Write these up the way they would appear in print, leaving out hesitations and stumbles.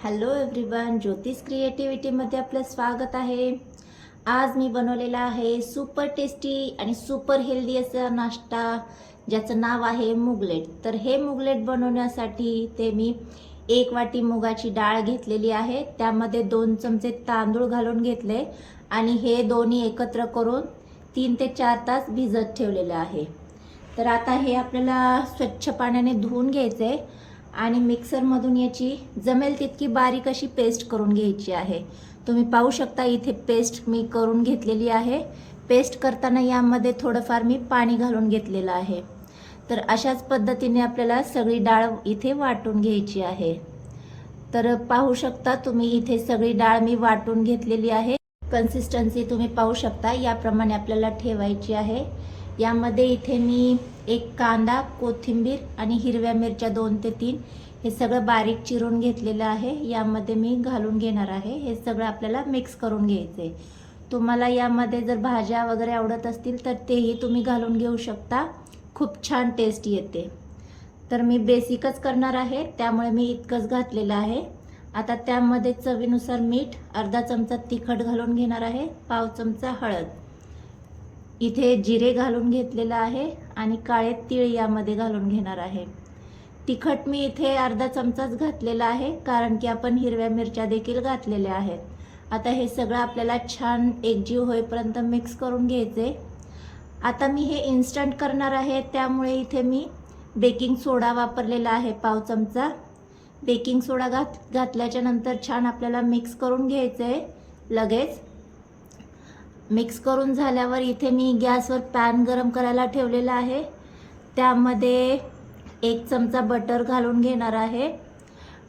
Hello everyone, ज्योतिष क्रिएटिव्हिटीमध्ये आपलं स्वागत आहे। आज मी बनवलेला आहे सुपर टेस्टी आणि सुपर हेल्दी असा नाश्ता ज्याचं नाव आहे मुगलेट। तर हे मुगलेट बनवण्यासाठी ते मी 1 वाटी मुगाची डाळ घेतलेली आहे, त्यामध्ये 2 चमचे तांदूळ घालून घेतले आणि हे दोन्ही एकत्र करून 3 ते 4 तास भिजत ठेवलेले आहे। तर आता हे आपल्याला स्वच्छ पाण्याने धुवून घ्यायचे आणि मिक्सरमधून याची जमेल तितकी बारीक अशी पेस्ट करून घ्यायची आहे। तुम्ही पाहू शकता इथे पेस्ट मी करून घेतलेली आहे। पेस्ट करताना यामध्ये थोडंफार मी पाणी घालून घेतलेलं आहे। तर अशाच पद्धतीने आपल्याला सगळी डाळ इथे वाटून घ्यायची आहे। तर पाहू शकता तुम्ही इथे सगळी डाळ मी वाटून घेतलेली आहे। कन्सिस्टन्सी तुम्ही पाहू शकता, याप्रमाणे आपल्याला ठेवायची आहे। यामध्ये इथे मी 1 कांदा, कोथिंबीर आणि हिरव्या मिरच्या 2 ते 3 हे सगळं बारीक चिरून घेतलेलं आहे, यामध्ये मी घालून घेणार आहे। हे सगळं आपल्याला मिक्स करून घ्यायचे। तुम्हाला यामध्ये जर भाज्या वगैरे आवडत असतील तर तेही तुम्ही घालून घेऊ शकता, खूप छान टेस्ट येते। तर मी बेसिकच करणार आहे त्यामुळे मी इतकंच घातलेलं आहे। आता त्यामध्ये चवीनुसार मीठ, अर्धा चमचा तिखट घालून घेणार आहे, पाव चमचा हळद, इथे जिरे घालून घेतलेलं आहे आणि काळे तीळ यामध्ये घालून घेणार आहे। तिखट मी इथे अर्धा चमचाच घातलेला आहे, कारण की आपण हिरव्या मिरच्या देखील घातलेल्या आहेत। आता हे सगळं आपल्याला छान एकजीव होईपर्यंत मिक्स करून घ्यायचे। आता मी हे इन्स्टंट करणार आहे त्यामुळे इथे मी बेकिंग सोडा वापरलेला आहे, पाव चमचा। बेकिंग सोडा घातल्याच्या नंतर छान आपल्याला मिक्स करून घ्यायचे। लगेच मिक्स करून झाल्यावर इथे मी गॅसवर पॅन गरम करायला ठेवलेला आहे, त्यामध्ये 1 चमचा बटर घालून घेणार आहे।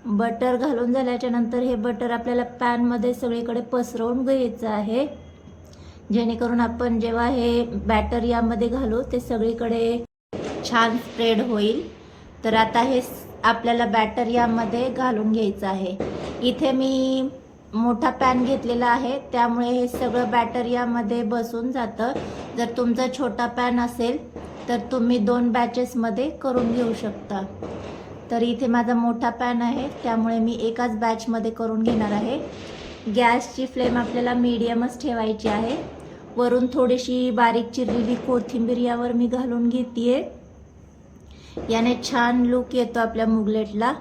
बटर घालून झाल्याच्या नंतर हे बटर आपल्याला पॅनमध्ये सगळीकडे पसरवून घ्यायचं आहे, जेणेकरून आपण जेव्हा हे बॅटर यामध्ये घालू ते सगळीकडे छान स्प्रेड होईल। तर आता हे आपल्याला बॅटर यामध्ये घालून घ्यायचं आहे। इथे मी मोठा पॅन घेतलेला आहे त्यामुळे हे सगळं बॅटर यामध्ये बसून जातं। जर तुमचा छोटा पॅन असेल तर तुम्ही 2 बॅचेसमध्ये करून घेऊ शकता। तर इथे माझा मोठा पॅन आहे त्यामुळे मी एकाच बॅचमध्ये करून घेणार आहे। गॅसची फ्लेम आपल्याला मीडियमच ठेवायची आहे। वरून थोडीशी बारीक चिरलेली कोथिंबीर यावर मी घालून घेतेय, याने छान लुक येतो आपल्या मुगलेटला।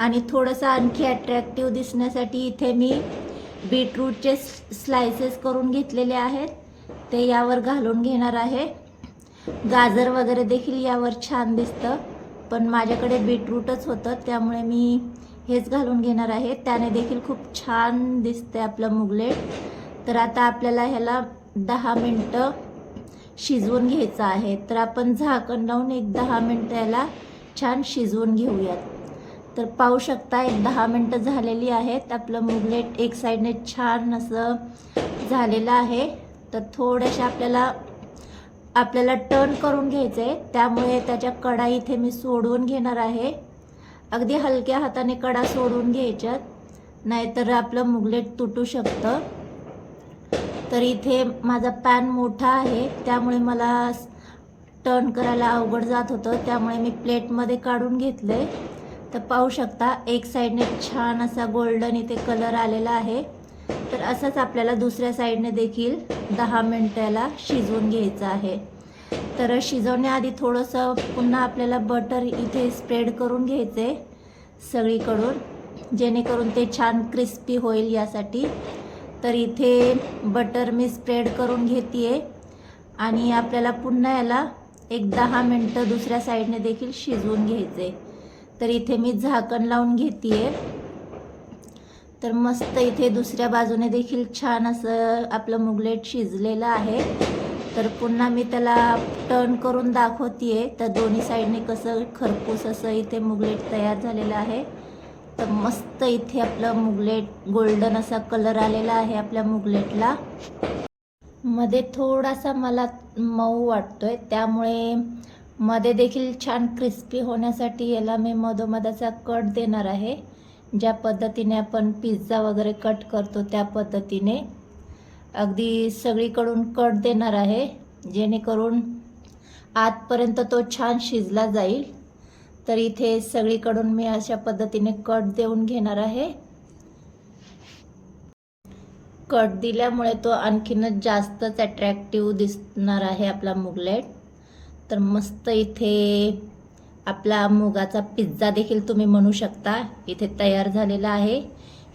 आणि थोडंसं आणखी अट्रॅक्टिव्ह दिसण्यासाठी इथे मी बीटरूटचे स्लाइसेस करून घेतलेले आहेत, ते यावर घालून घेणार आहे। गाजर वगैरे देखील यावर छान दिसतं, पण माझ्याकडे बीटरूटच होतं त्यामुळे मी हेच घालून घेणार आहे, त्याने देखील खूप छान दिसते आपलं मुगलेट। तर आता आपल्याला ह्याला 10 मिनटं शिजवून घ्यायचं आहे। तर आपण झाकण लावून 10 मिनटं याला छान शिजवून घेऊयात। तर पाहू शकता 10 मिनटं झालेली आहेत, आपलं मुगलेट एक साईडने छान असं झालेलं आहे। तर थोडेसे आपल्याला टर्न करून घ्यायचे आहे, त्यामुळे त्याच्या कडा इथे मी सोडवून घेणार आहे। अगदी हलक्या हाताने कडा सोडून घ्यायच्यात, नाहीतर आपलं मुगलेट तुटू शकतं। तर इथे माझा पॅन मोठा आहे त्यामुळे मला टर्न करायला अवघड जात होतं, त्यामुळे मी प्लेटमध्ये काढून घेतले। तर पाहू शकता एक साईडने छान असा गोल्डन इथे कलर आलेला आहे। तर असंच आपल्याला दुसऱ्या साईडने देखील 10 मिनिटं याला शिजवून घ्यायचं आहे। तर शिजवण्याआधी थोडंसं पुन्हा आपल्याला बटर इथे स्प्रेड करून घ्यायचे सगळीकडून, जेणेकरून ते छान क्रिस्पी होईल यासाठी। तर इथे बटर मी स्प्रेड करून घेतेय आणि आपल्याला पुन्हा याला 10 मिनिटं दुसऱ्या साईडने देखील शिजवून घ्यायचे। तर इथे मी झाकण लावून घेतेय। तर मस्त इथे दुसऱ्या बाजूने देखील छान असं आपलं मुगलेट शिजलेलं आहे। तर पुन्हा मी त्याला टर्न करून दाखवतेय, तर दोन्ही साईडने कसं खरपूस असं इथे मुगलेट तयार झालेलं आहे। तर मस्त इथे आपलं मुगलेट गोल्डन असा कलर आलेला आहे आपल्या मुगलेटला। मध्ये थोडासा मला मऊ वाटतोय, त्यामुळे मध्ये देखील छान क्रिस्पी होण्यासाठी याला मी मधोमध असा कट देणार आहे, ज्या पद्धतीने आपण पिझ्झा वगैरे कट करतो त्या पद्धतीने अगदी सगळीकडून कट देणार आहे, जेणेकरून आतपर्यंत तो छान शिजला जाईल। तर इथे सगळीकडून मी अशा पद्धतीने कट देऊन घेणार आहे. कट दिल्यामुळे तो आणखीनच जास्तच अट्रॅक्टिव्ह दिसणार आहे आपला मुगलेट. तर मस्त इथे आपला मुगाचा पिझ्झा देखील तुम्ही म्हणू शकता इथे तयार झालेला आहे.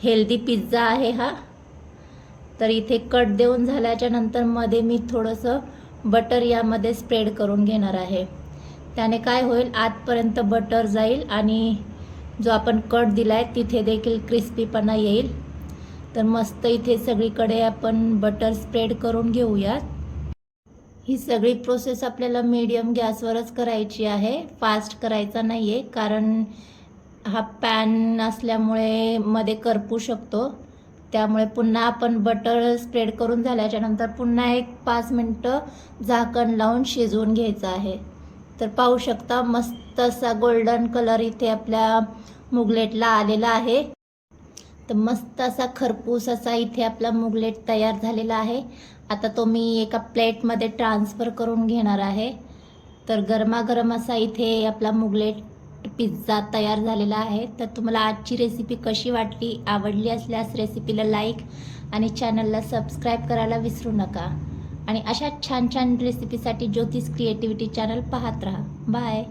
हेल्दी पिझ्झा आहे हा. तर इथे कट देऊन झाल्याच्या नंतर मध्ये मी थोडंसं बटर यामध्ये स्प्रेड करून घेणार आहे. त्याने काय होईल, आतपर्यंत बटर जाईल आणि जो आपण कट दिलाय तिथे देखील क्रिस्पीपणा येईल. तर मस्त इथे सगळीकडे आपण बटर स्प्रेड करून घेऊयात. ही सगळी प्रोसेस आपल्याला मीडियम गॅसवरच करायची आहे, फास्ट करायचा नाही आहे, कारण हा पॅन असल्यामुळे मध्ये करपू शकतो. त्यामुळे पुन्हा आपण बटर स्प्रेड करून झाल्याच्या नंतर पुन्हा एक 5 मिनटं झाकण लावून शिजवून घ्यायचं आहे. तर पाहू शकता मस्त असा गोल्डन कलर इथे आपल्या मुगलेटला आलेला आहे. तर मस्त असा खरपूस असा इथे आपला मुगलेट तयार झालेला आहे. आता तो मी एका प्लेटमध्ये ट्रान्सफर करून घेणार आहे. तर गरमागरम असा इथे आपला मुगलेट पिझ्झा तयार झालेला आहे. तर तुम्हाला आजची रेसिपी कशी वाटली, आवडली असल्यास रेसिपीला लाईक आणि चॅनलला सबस्क्राईब करायला विसरू नका. आणि अशा छान छान रेसिपीसाठी ज्योतिष क्रिएटिव्हिटी चॅनल पाहत राहा. बाय.